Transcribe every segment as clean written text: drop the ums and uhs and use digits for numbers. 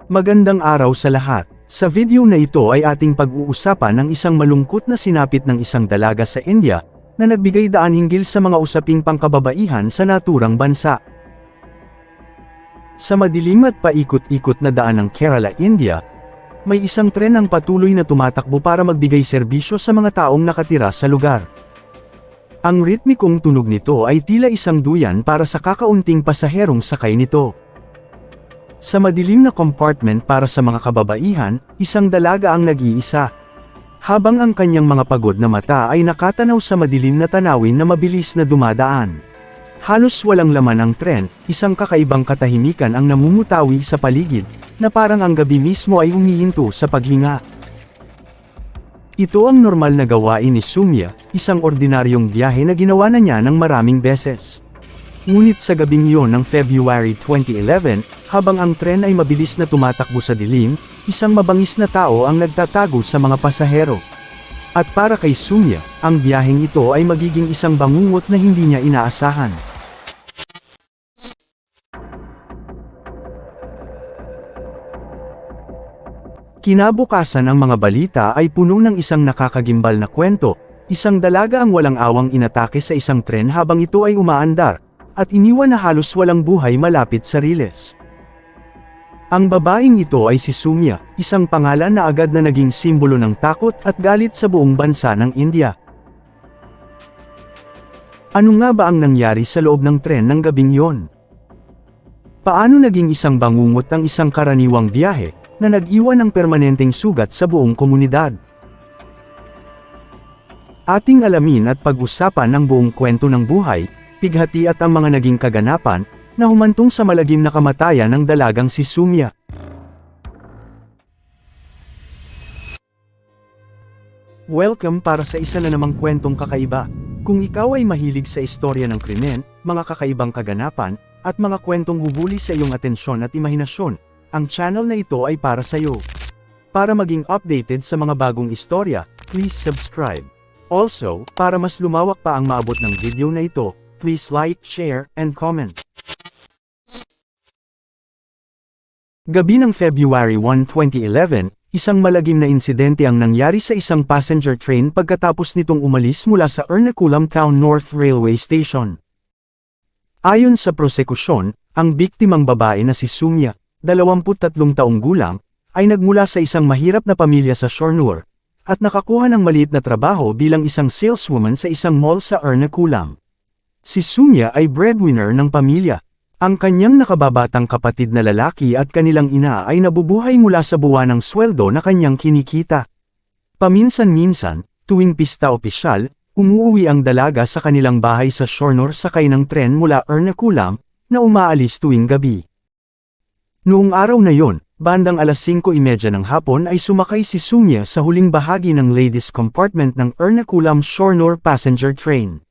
Magandang araw sa lahat. Sa video na ito ay ating pag-uusapan ng isang malungkot na sinapit ng isang dalaga sa India, na nagbigay daan hinggil sa mga usaping pangkababaihan sa naturang bansa. Sa madilim at paikot-ikot na daan ng Kerala, India, may isang tren ang patuloy na tumatakbo para magbigay serbisyo sa mga taong nakatira sa lugar. Ang ritmikong tunog nito ay tila isang duyan para sa kakaunting pasaherong sakay nito. Sa madilim na compartment para sa mga kababaihan, isang dalaga ang nag-iisa. Habang ang kanyang mga pagod na mata ay nakatanaw sa madilim na tanawin na mabilis na dumadaan. Halos walang laman ang tren, isang kakaibang katahimikan ang namumutawi sa paligid, na parang ang gabi mismo ay humihinto sa paghinga. Ito ang normal na gawain ni Soumya, isang ordinaryong biyahe na ginawa na niya ng maraming beses. Ngunit sa gabing iyon ng February 2011, habang ang tren ay mabilis na tumatakbo sa dilim, isang mabangis na tao ang nagtatago sa mga pasahero. At para kay Soumya, ang biyaheng ito ay magiging isang bangungot na hindi niya inaasahan. Kinabukasan ang mga balita ay puno ng isang nakakagimbal na kwento, isang dalaga ang walang awang inatake sa isang tren habang ito ay umaandar, at iniwan na halos walang buhay malapit sa riles. Ang babaeng ito ay si Soumya, isang pangalan na agad na naging simbolo ng takot at galit sa buong bansa ng India. Ano nga ba ang nangyari sa loob ng tren ng gabing iyon? Paano naging isang bangungot ang isang karaniwang biyahe, na nag-iwan ng permanenteng sugat sa buong komunidad? Ating alamin at pag-usapan ang buong kwento ng buhay, pighati at ang mga naging kaganapan, na humantong sa malagim na kamatayan ng dalagang si Soumya. Welcome para sa isa na namang kwentong kakaiba. Kung ikaw ay mahilig sa istorya ng krimen, mga kakaibang kaganapan, at mga kwentong hubuli sa iyong atensyon at imahinasyon, ang channel na ito ay para sa iyo. Para maging updated sa mga bagong istorya, please subscribe. Also, para mas lumawak pa ang maabot ng video na ito, please like, share, and comment. Gabi ng February 1, 2011, isang malagim na insidente ang nangyari sa isang passenger train pagkatapos nitong umalis mula sa Ernakulam Town North Railway Station. Ayon sa prosekusyon, ang biktimang babae na si Soumya, 23 taong gulang, ay nagmula sa isang mahirap na pamilya sa Shornur, at nakakuha ng maliit na trabaho bilang isang saleswoman sa isang mall sa Ernakulam. Si Soumya ay breadwinner ng pamilya. Ang kanyang nakababatang kapatid na lalaki at kanilang ina ay nabubuhay mula sa buwanang sweldo na kanyang kinikita. Paminsan-minsan, tuwing pista opisyal, umuwi ang dalaga sa kanilang bahay sa Shornur sakay ng tren mula Ernakulam, na umaalis tuwing gabi. Noong araw na yon, bandang alas 5:30 ng hapon ay sumakay si Soumya sa huling bahagi ng ladies compartment ng Ernakulam Shornur passenger train.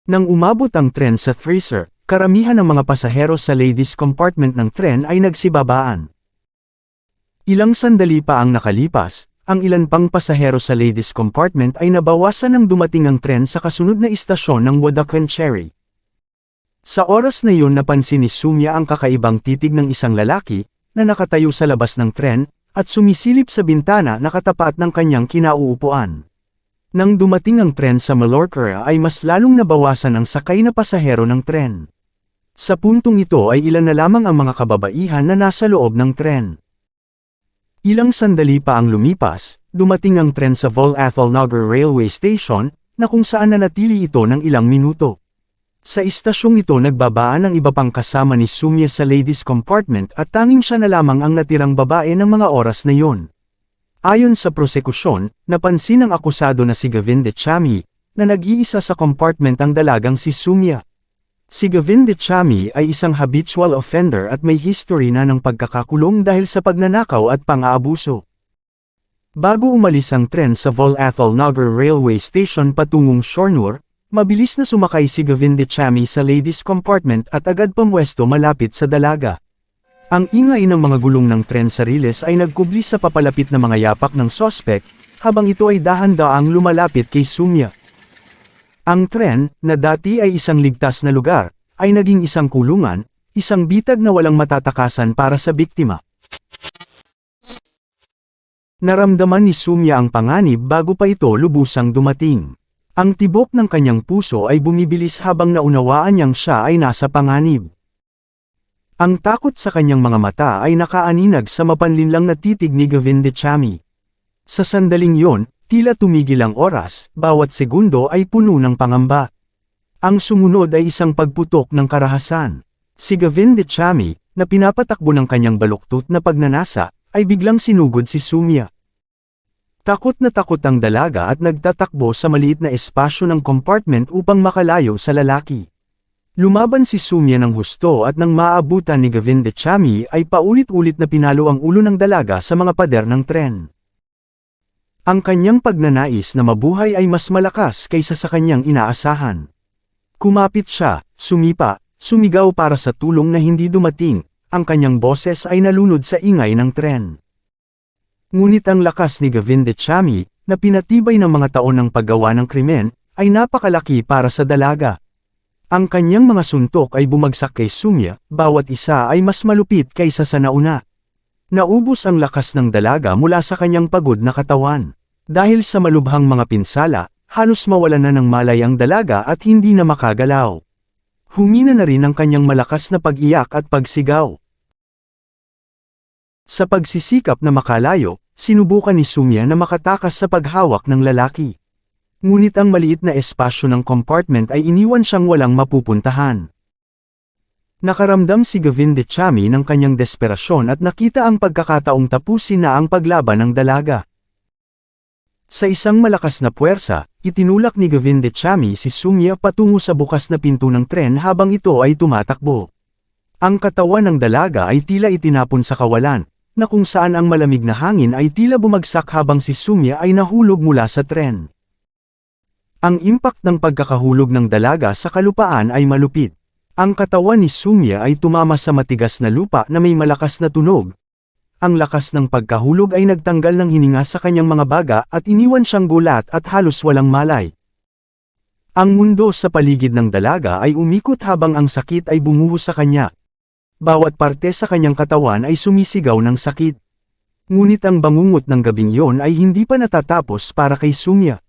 Nang umabot ang tren sa Thrissur, karamihan ng mga pasahero sa ladies compartment ng tren ay nagsibabaan. Ilang sandali pa ang nakalipas, ang ilan pang pasahero sa ladies compartment ay nabawasan nang dumating ang tren sa kasunod na istasyon ng Wadakkam-Cherry. Sa oras na iyon napansin ni Soumya ang kakaibang titig ng isang lalaki, na nakatayo sa labas ng tren, at sumisilip sa bintana na katapat ng kanyang kinauupuan. Nang dumating ang tren sa Mallorca ay mas lalong nabawasan ang sakay na pasahero ng tren. Sa puntong ito ay ilan na lamang ang mga kababaihan na nasa loob ng tren. Ilang sandali pa ang lumipas, dumating ang tren sa Vol-Athalnagar Railway Station, na kung saan nanatili ito ng ilang minuto. Sa istasyong ito nagbabaan ang iba pang kasama ni Soumya sa ladies compartment at tanging siya na lamang ang natirang babae ng mga oras na iyon. Ayon sa prosekusyon, napansin ng akusado na si Govind Chami, na nag-iisa sa compartment ang dalagang si Soumya. Si Govind Chami ay isang habitual offender at may history na ng pagkakakulong dahil sa pagnanakaw at pang-aabuso. Bago umalis ang tren sa Vol-Athalnagar Railway Station patungong Shornur, mabilis na sumakay si Govind Chami sa ladies compartment at agad pamwesto malapit sa dalaga. Ang ingay ng mga gulong ng tren sa riles ay nagkubli sa papalapit na mga yapak ng sospek, habang ito ay dahan-daang lumalapit kay Soumya. Ang tren, na dati ay isang ligtas na lugar, ay naging isang kulungan, isang bitag na walang matatakasan para sa biktima. Naramdaman ni Sumya ang panganib bago pa ito lubusang dumating. Ang tibok ng kanyang puso ay bumibilis habang naunawaan niyang siya ay nasa panganib. Ang takot sa kanyang mga mata ay nakaaninag sa mapanlinlang na titig ni Govindachamy. Sa sandaling yon, tila tumigil ang oras, bawat segundo ay puno ng pangamba. Ang sumunod ay isang pagputok ng karahasan. Si Govindachamy, na pinapatakbo ng kanyang baluktot na pagnanasa, ay biglang sinugod si Sumya. Takot na takot ang dalaga at nagtatakbo sa maliit na espasyo ng compartment upang makalayo sa lalaki. Lumaban si Sumya ng husto at nang maabutan ni Govindachamy ay paulit-ulit na pinalo ang ulo ng dalaga sa mga pader ng tren. Ang kanyang pagnanais na mabuhay ay mas malakas kaysa sa kanyang inaasahan. Kumapit siya, sumipa, sumigaw para sa tulong na hindi dumating, ang kanyang boses ay nalunod sa ingay ng tren. Ngunit ang lakas ni Govindachamy, na pinatibay ng mga taon ng paggawa ng krimen, ay napakalaki para sa dalaga. Ang kanyang mga suntok ay bumagsak kay Sumya, bawat isa ay mas malupit kaysa sa nauna. Naubos ang lakas ng dalaga mula sa kanyang pagod na katawan. Dahil sa malubhang mga pinsala, halos mawalan na ng malay ang dalaga at hindi na makagalaw. Humina na rin ang kanyang malakas na pag-iyak at pagsigaw. Sa pagsisikap na makalayo, sinubukan ni Sumya na makatakas sa paghawak ng lalaki. Ngunit ang maliit na espasyo ng compartment ay iniwan siyang walang mapupuntahan. Nakaramdam si Govindachamy ng kanyang desperasyon at nakita ang pagkakataong tapusin na ang paglaban ng dalaga. Sa isang malakas na puwersa, itinulak ni Govindachamy si Sumya patungo sa bukas na pinto ng tren habang ito ay tumatakbo. Ang katawan ng dalaga ay tila itinapon sa kawalan, na kung saan ang malamig na hangin ay tila bumagsak habang si Sumya ay nahulog mula sa tren. Ang impact ng pagkakahulog ng dalaga sa kalupaan ay malupit. Ang katawan ni Sumya ay tumama sa matigas na lupa na may malakas na tunog. Ang lakas ng pagkahulog ay nagtanggal ng hininga sa kanyang mga baga at iniwan siyang gulat at halos walang malay. Ang mundo sa paligid ng dalaga ay umikot habang ang sakit ay bumuhos sa kanya. Bawat parte sa kanyang katawan ay sumisigaw ng sakit. Ngunit ang bangungot ng gabing yon ay hindi pa natatapos para kay Sumya.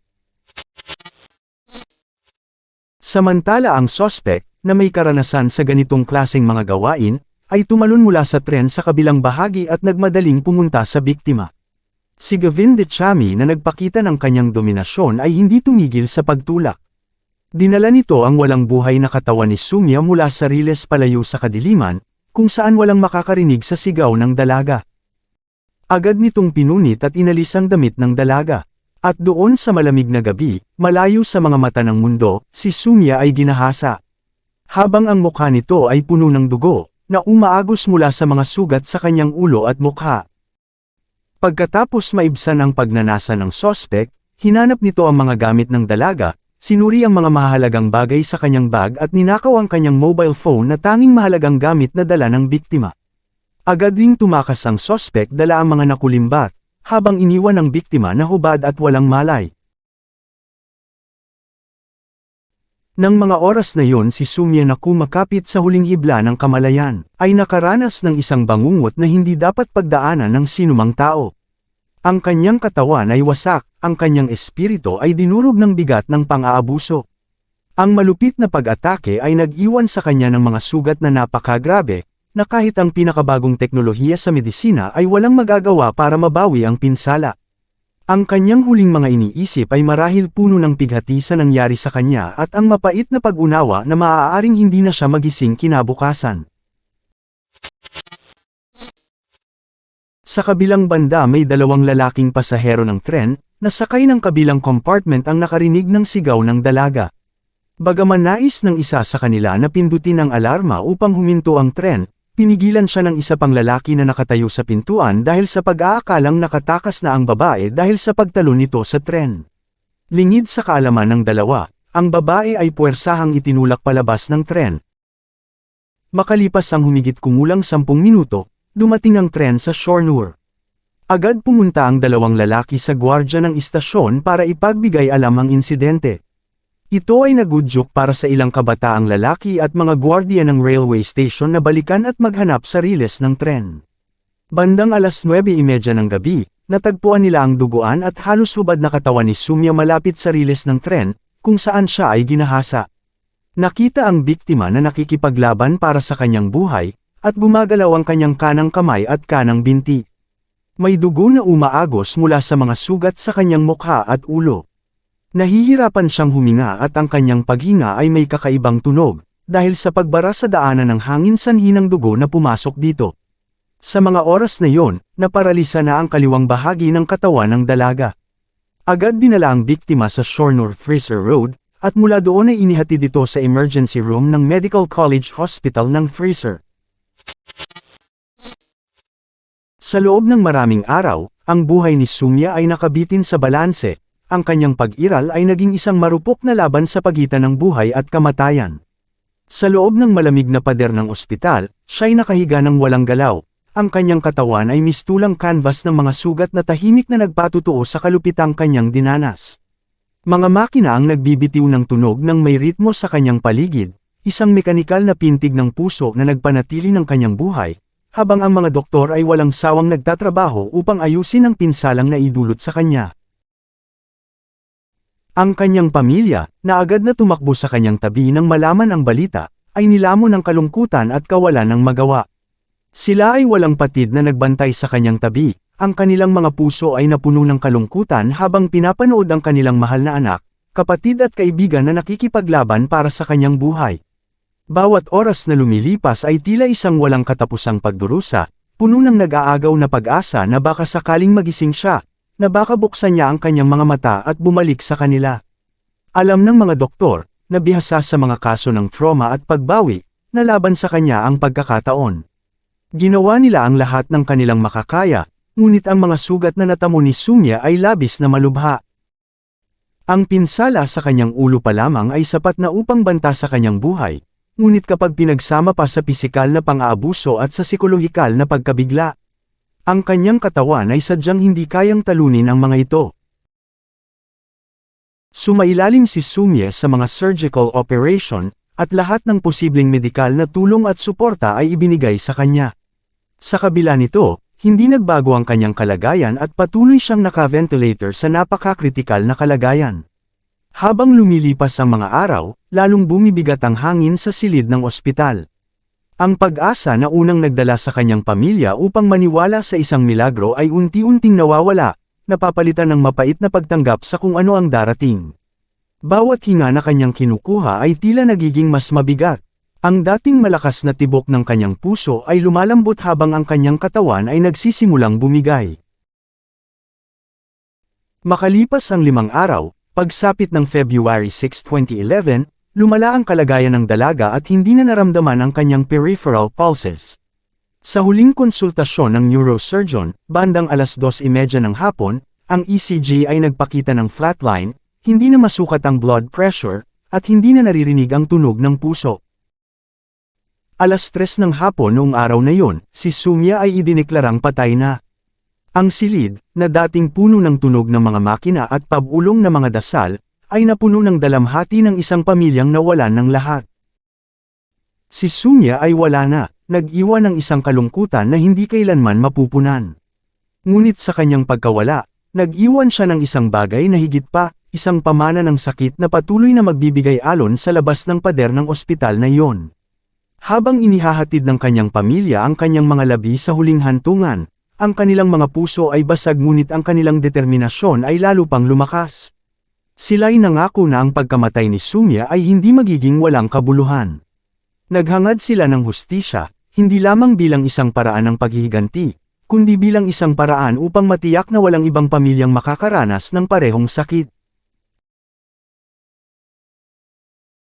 Samantala ang sospek, na may karanasan sa ganitong klaseng mga gawain, ay tumalon mula sa tren sa kabilang bahagi at nagmadaling pumunta sa biktima. Si Govindachamy na nagpakita ng kanyang dominasyon ay hindi tumigil sa pagtulak. Dinala nito ang walang buhay na katawan ni Sumya mula sa riles palayo sa kadiliman, kung saan walang makakarinig sa sigaw ng dalaga. Agad nitong pinunit at inalis ang damit ng dalaga. At doon sa malamig na gabi, malayo sa mga mata ng mundo, si Sumya ay ginahasa. Habang ang mukha nito ay puno ng dugo, na umaagos mula sa mga sugat sa kanyang ulo at mukha. Pagkatapos maibsan ang pagnanasa ng sospek, hinanap nito ang mga gamit ng dalaga, sinuri ang mga mahalagang bagay sa kanyang bag at ninakaw ang kanyang mobile phone na tanging mahalagang gamit na dala ng biktima. Agad ding tumakas ang sospek dala ang mga nakulimbat, habang iniwan ang biktima na hubad at walang malay. Nang mga oras na yon si Sumya na kumakapit sa huling hibla ng kamalayan, ay nakaranas ng isang bangungot na hindi dapat pagdaanan ng sinumang tao. Ang kanyang katawan ay wasak, ang kanyang espiritu ay dinurog ng bigat ng pang-aabuso. Ang malupit na pag-atake ay nag-iwan sa kanya ng mga sugat na napakagrabe, na kahit ang pinakabagong teknolohiya sa medisina ay walang magagawa para mabawi ang pinsala. Ang kanyang huling mga iniisip ay marahil puno ng pighati sa nangyari sa kanya at ang mapait na pag-unawa na maaaring hindi na siya magising kinabukasan. Sa kabilang banda may dalawang lalaking pasahero ng tren, na sakay ng kabilang compartment ang nakarinig ng sigaw ng dalaga. Bagaman nais ng isa sa kanila na pindutin ang alarma upang huminto ang tren, pinigilan siya ng isa pang lalaki na nakatayo sa pintuan dahil sa pag-aakalang nakatakas na ang babae dahil sa pagtalon nito sa tren. Lingid sa kaalaman ng dalawa, ang babae ay puwersahang itinulak palabas ng tren. Makalipas ang humigit kumulang 10 minuto, dumating ang tren sa Shornur. Agad pumunta ang dalawang lalaki sa gwardya ng istasyon para ipagbigay alam ang insidente. Ito ay nagudyok para sa ilang kabataang lalaki at mga gwardiya ng railway station na balikan at maghanap sa riles ng tren. Bandang alas 9:30 ng gabi, natagpuan nila ang duguan at halos hubad na katawan ni Sumya malapit sa riles ng tren, kung saan siya ay ginahasa. Nakita ang biktima na nakikipaglaban para sa kanyang buhay, at gumagalaw ang kanyang kanang kamay at kanang binti. May dugo na umaagos mula sa mga sugat sa kanyang mukha at ulo. Nahihirapan siyang huminga at ang kanyang paghinga ay may kakaibang tunog, dahil sa pagbara sa daanan ng hangin sanhi ng dugo na pumasok dito. Sa mga oras na yon, naparalisa na ang kaliwang bahagi ng katawan ng dalaga. Agad dinala ang biktima sa Shore North Fraser Road, at mula doon ay inihatid ito sa emergency room ng Medical College Hospital ng Fraser. Sa loob ng maraming araw, ang buhay ni Sumya ay nakabitin sa balanse. Ang kanyang pag-iral ay naging isang marupok na laban sa pagitan ng buhay at kamatayan. Sa loob ng malamig na pader ng ospital, siya'y nakahiga ng walang galaw. Ang kanyang katawan ay mistulang canvas ng mga sugat na tahimik na nagpatutuo sa kalupitang kanyang dinanas. Mga makina ang nagbibitiw ng tunog ng may ritmo sa kanyang paligid, isang mekanikal na pintig ng puso na nagpanatili ng kanyang buhay, habang ang mga doktor ay walang sawang nagtatrabaho upang ayusin ang pinsalang naidulot sa kanya. Ang kanyang pamilya, na agad na tumakbo sa kanyang tabi nang malaman ang balita, ay nilamon ng kalungkutan at kawalan ng magawa. Sila ay walang patid na nagbantay sa kanyang tabi, ang kanilang mga puso ay napuno ng kalungkutan habang pinapanood ang kanilang mahal na anak, kapatid at kaibigan na nakikipaglaban para sa kanyang buhay. Bawat oras na lumilipas ay tila isang walang katapusang pagdurusa, puno ng nag-aagaw na pag-asa na baka sakaling magising siya, na baka buksan niya ang kanyang mga mata at bumalik sa kanila. Alam ng mga doktor, na bihasa sa mga kaso ng trauma at pagbawi, na laban sa kanya ang pagkakataon. Ginawa nila ang lahat ng kanilang makakaya, ngunit ang mga sugat na natamo ni Sumya ay labis na malubha. Ang pinsala sa kanyang ulo pa lamang ay sapat na upang banta sa kanyang buhay, ngunit kapag pinagsama pa sa pisikal na pang-aabuso at sa psikolohikal na pagkabigla, ang kanyang katawan ay sadyang hindi kayang talunin ang mga ito. Sumailalim si Sumya sa mga surgical operation, at lahat ng posibleng medikal na tulong at suporta ay ibinigay sa kanya. Sa kabila nito, hindi nagbago ang kanyang kalagayan at patuloy siyang naka-ventilator sa napaka-kritikal na kalagayan. Habang lumilipas ang mga araw, lalong bumibigat ang hangin sa silid ng ospital. Ang pag-asa na unang nagdala sa kanyang pamilya upang maniwala sa isang milagro ay unti-unting nawawala, napapalitan ng mapait na pagtanggap sa kung ano ang darating. Bawat hinga na kanyang kinukuha ay tila nagiging mas mabigat. Ang dating malakas na tibok ng kanyang puso ay lumalambot habang ang kanyang katawan ay nagsisimulang bumigay. Makalipas ang 5 araw, pagsapit ng February 6, 2011, lumala ang kalagayan ng dalaga at hindi na naramdaman ang kanyang peripheral pulses. Sa huling konsultasyon ng neurosurgeon, bandang alas 2:30 ng hapon, ang ECG ay nagpakita ng flatline, hindi na masukat ang blood pressure, at hindi na naririnig ang tunog ng puso. Alas 3 ng hapon noong araw na yon, si Sumya ay idineklarang patay na. Ang silid, na dating puno ng tunog ng mga makina at pabulong na mga dasal, ay napuno ng dalamhati ng isang pamilyang nawalan ng lahat. Si Sumya ay wala na, nag-iwan ng isang kalungkutan na hindi kailanman mapupunan. Ngunit sa kanyang pagkawala, nag-iwan siya ng isang bagay na higit pa, isang pamana ng sakit na patuloy na magbibigay alon sa labas ng pader ng ospital na iyon. Habang inihahatid ng kanyang pamilya ang kanyang mga labi sa huling hantungan, ang kanilang mga puso ay basag ngunit ang kanilang determinasyon ay lalo pang lumakas. Sila'y nangako na ang pagkamatay ni Sumya ay hindi magiging walang kabuluhan. Naghangad sila ng hustisya, hindi lamang bilang isang paraan ng paghihiganti, kundi bilang isang paraan upang matiyak na walang ibang pamilyang makakaranas ng parehong sakit.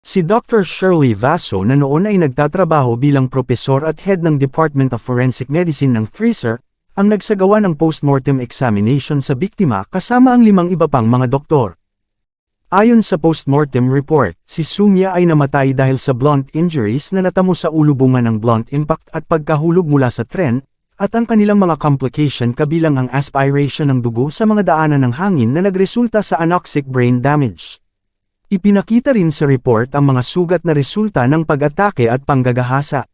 Si Dr. Shirley Vaso na noon ay nagtatrabaho bilang propesor at head ng Department of Forensic Medicine ng Fraser, ang nagsagawa ng postmortem examination sa biktima kasama ang 5 iba pang mga doktor. Ayon sa postmortem report, si Sumya ay namatay dahil sa blunt injuries na natamo sa ulo bunga ng blunt impact at pagkahulog mula sa tren, at ang kanilang mga complication kabilang ang aspiration ng dugo sa mga daanan ng hangin na nagresulta sa anoxic brain damage. Ipinakita rin sa report ang mga sugat na resulta ng pag-atake at panggagahasa.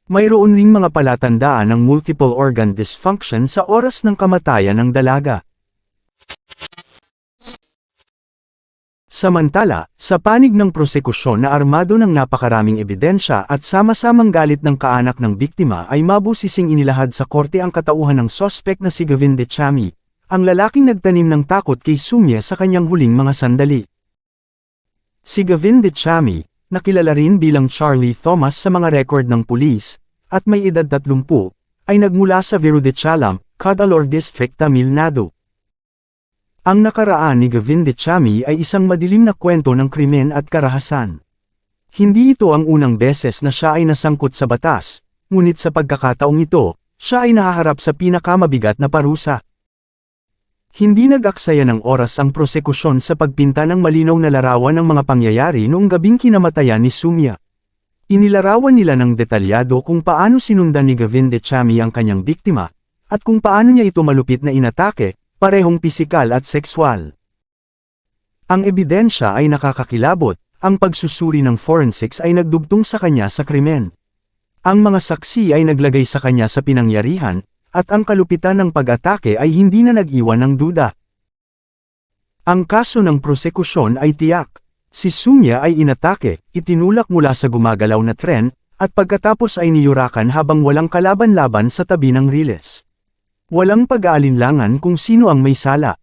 Mayroon ring mga palatandaan ng multiple organ dysfunction sa oras ng kamatayan ng dalaga. Samantala, sa panig ng prosekusyon na armado ng napakaraming ebidensya at sama-samang galit ng kaanak ng biktima ay mabusising inilahad sa korte ang katauhan ng sospek na si Gavin Dechami, ang lalaking nagtanim ng takot kay Sumya sa kanyang huling mga sandali. Si Gavin Dechami, nakilala rin bilang Charlie Thomas sa mga rekord ng pulis, at may edad 30, ay nagmula sa Virudechalam, Cuddalore District, Tamil Nadu. Ang nakaraan ni Gavin Dechami ay isang madilim na kwento ng krimen at karahasan. Hindi ito ang unang beses na siya ay nasangkot sa batas, ngunit sa pagkakataong ito, siya ay nahaharap sa pinakamabigat na parusa. Hindi nag-aksaya ng oras ang prosekusyon sa pagpinta ng malinaw na larawan ng mga pangyayari noong gabing kinamatayan ni Sumya. Inilarawan nila ng detalyado kung paano sinundan ni Gavin Dechami ang kanyang biktima, at kung paano niya ito malupit na inatake, parehong pisikal at sekswal. Ang ebidensya ay nakakakilabot, ang pagsusuri ng forensics ay nagdugtong sa kanya sa krimen. Ang mga saksi ay naglagay sa kanya sa pinangyarihan, at ang kalupitan ng pag-atake ay hindi na nag-iwan ng duda. Ang kaso ng prosekusyon ay tiyak. Si Sumya ay inatake, itinulak mula sa gumagalaw na tren, at pagkatapos ay niyurakan habang walang kalaban-laban sa tabi ng riles. Walang pag-aalinlangan kung sino ang may sala.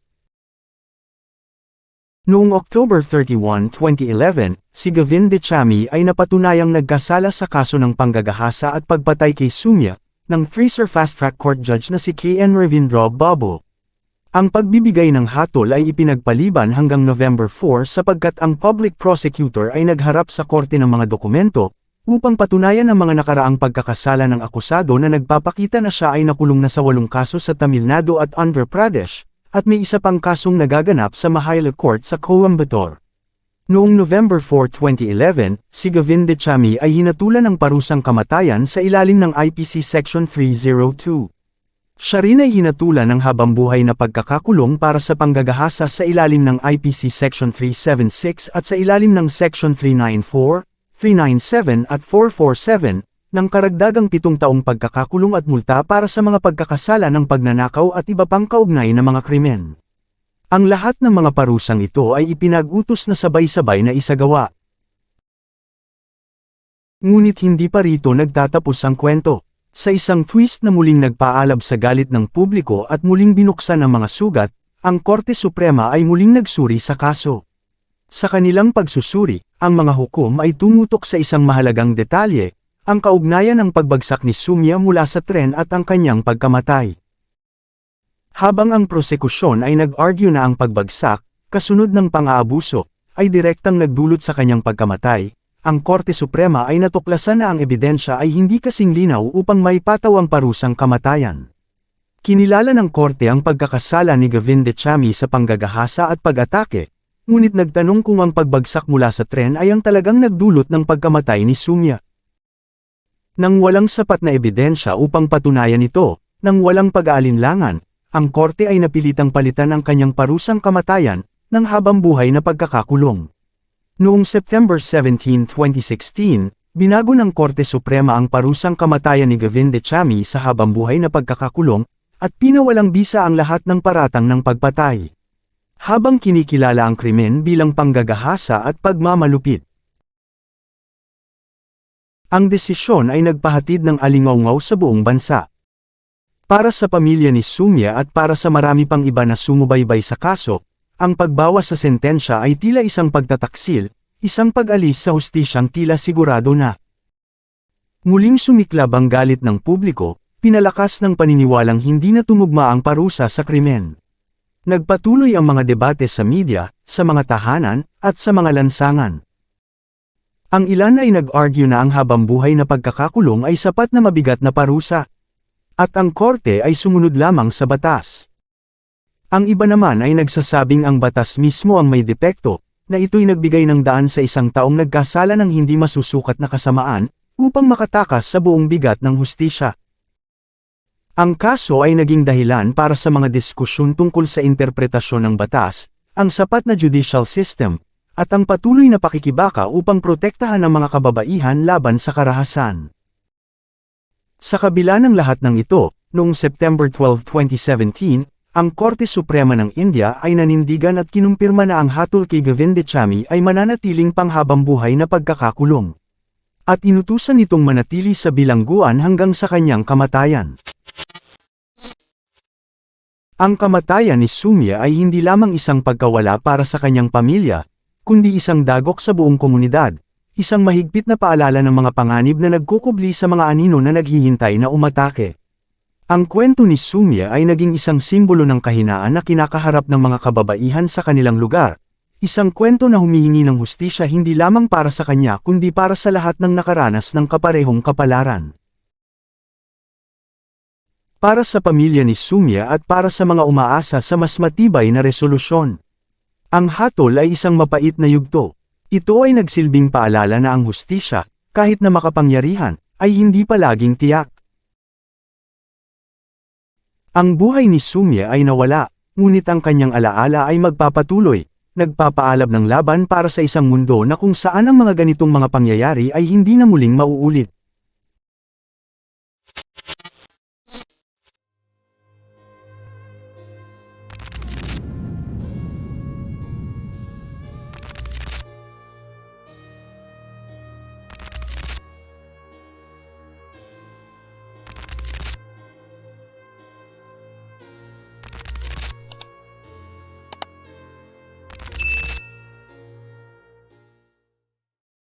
Noong October 31, 2011, si Gavin Dechami ay napatunayang nagkasala sa kaso ng panggagahasa at pagpatay kay Sumya, ng Fraser Fast Track Court Judge na si K.N. Ravindra Babu. Ang pagbibigay ng hatol ay ipinagpaliban hanggang November 4 sapagkat ang public prosecutor ay nagharap sa korte ng mga dokumento, upang patunayan ang mga nakaraang pagkakasala ng akusado na nagpapakita na siya ay nakulong na sa 8 kaso sa Tamil Nadu at Andhra Pradesh, at may isa pang kasong nagaganap sa Mahila Court sa Coimbatore. Noong November 4, 2011, si Gavin Dechami ay hinatulan ng parusang kamatayan sa ilalim ng IPC Section 302. Siya rin ay hinatulan ng habambuhay na pagkakakulong para sa panggagahasa sa ilalim ng IPC Section 376 at sa ilalim ng Section 394, 397 at 447, ng karagdagang 7 taong pagkakakulong at multa para sa mga pagkakasala ng pagnanakaw at iba pang kaugnay na mga krimen. Ang lahat ng mga parusang ito ay ipinag-utos na sabay-sabay na isagawa. Ngunit hindi pa rito nagtatapos ang kwento. Sa isang twist na muling nagpaalab sa galit ng publiko at muling binuksan ang mga sugat, ang Korte Suprema ay muling nagsuri sa kaso. Sa kanilang pagsusuri, ang mga hukom ay tumutok sa isang mahalagang detalye, ang kaugnayan ng pagbagsak ni Sumya mula sa tren at ang kanyang pagkamatay. Habang ang prosekusyon ay nag-argue na ang pagbagsak, kasunod ng pang-aabuso, ay direktang nagdulot sa kanyang pagkamatay, ang Korte Suprema ay natuklasan na ang ebidensya ay hindi kasing linaw upang maipataw ang parusang kamatayan. Kinilala ng korte ang pagkakasala ni Gavin Dechami sa panggagahasa at pag-atake, ngunit nagtanong kung ang pagbagsak mula sa tren ay ang talagang nagdulot ng pagkamatay ni Sumya. Nang walang sapat na ebidensya upang patunayan ito, nang walang pag-aalinlangan, ang korte ay napilitang palitan ang kanyang parusang kamatayan ng habambuhay na pagkakakulong. Noong September 17, 2016, binago ng Korte Suprema ang parusang kamatayan ni Gavin Dechami sa habambuhay na pagkakakulong, at pinawalang bisa ang lahat ng paratang ng pagpatay. Habang kinikilala ang krimen bilang panggagahasa at pagmamalupit. Ang desisyon ay nagpahatid ng alingaw-ngaw sa buong bansa. Para sa pamilya ni Sumya at para sa marami pang iba na sumubaybay sa kaso, ang pagbawas sa sentensya ay tila isang pagtataksil, isang pag-alis sa hustisyang tila sigurado na. Muling sumiklab ang galit ng publiko, pinalakas ng paniniwalang hindi na tumugma ang parusa sa krimen. Nagpatuloy ang mga debate sa media, sa mga tahanan, at sa mga lansangan. Ang ilan ay nag-argue na ang habambuhay na pagkakakulong ay sapat na mabigat na parusa. At ang korte ay sumunod lamang sa batas. Ang iba naman ay nagsasabing ang batas mismo ang may depekto, na ito'y nagbigay ng daan sa isang taong nagkasala ng hindi masusukat na kasamaan, upang makatakas sa buong bigat ng hustisya. Ang kaso ay naging dahilan para sa mga diskusyon tungkol sa interpretasyon ng batas, ang sapat na judicial system, at ang patuloy na pakikibaka upang protektahan ang mga kababaihan laban sa karahasan. Sa kabila ng lahat ng ito, noong September 12, 2017, ang Korte Suprema ng India ay nanindigan at kinumpirma na ang hatol kay Govindachamy ay mananatiling panghabang buhay na pagkakakulong. At inutusan itong manatili sa bilangguan hanggang sa kanyang kamatayan. Ang kamatayan ni Soumya ay hindi lamang isang pagkawala para sa kanyang pamilya, kundi isang dagok sa buong komunidad, isang mahigpit na paalala ng mga panganib na nagkukubli sa mga anino na naghihintay na umatake. Ang kwento ni Soumya ay naging isang simbolo ng kahinaan na kinakaharap ng mga kababaihan sa kanilang lugar, isang kwento na humihingi ng hustisya hindi lamang para sa kanya kundi para sa lahat ng nakaranas ng kaparehong kapalaran. Para sa pamilya ni Soumya at para sa mga umaasa sa mas matibay na resolusyon. Ang hatol ay isang mapait na yugto. Ito ay nagsilbing paalala na ang hustisya, kahit na makapangyarihan, ay hindi palaging tiyak. Ang buhay ni Soumya ay nawala, ngunit ang kanyang alaala ay magpapatuloy, nagpapaalab ng laban para sa isang mundo na kung saan ang mga ganitong mga pangyayari ay hindi na muling mauulit.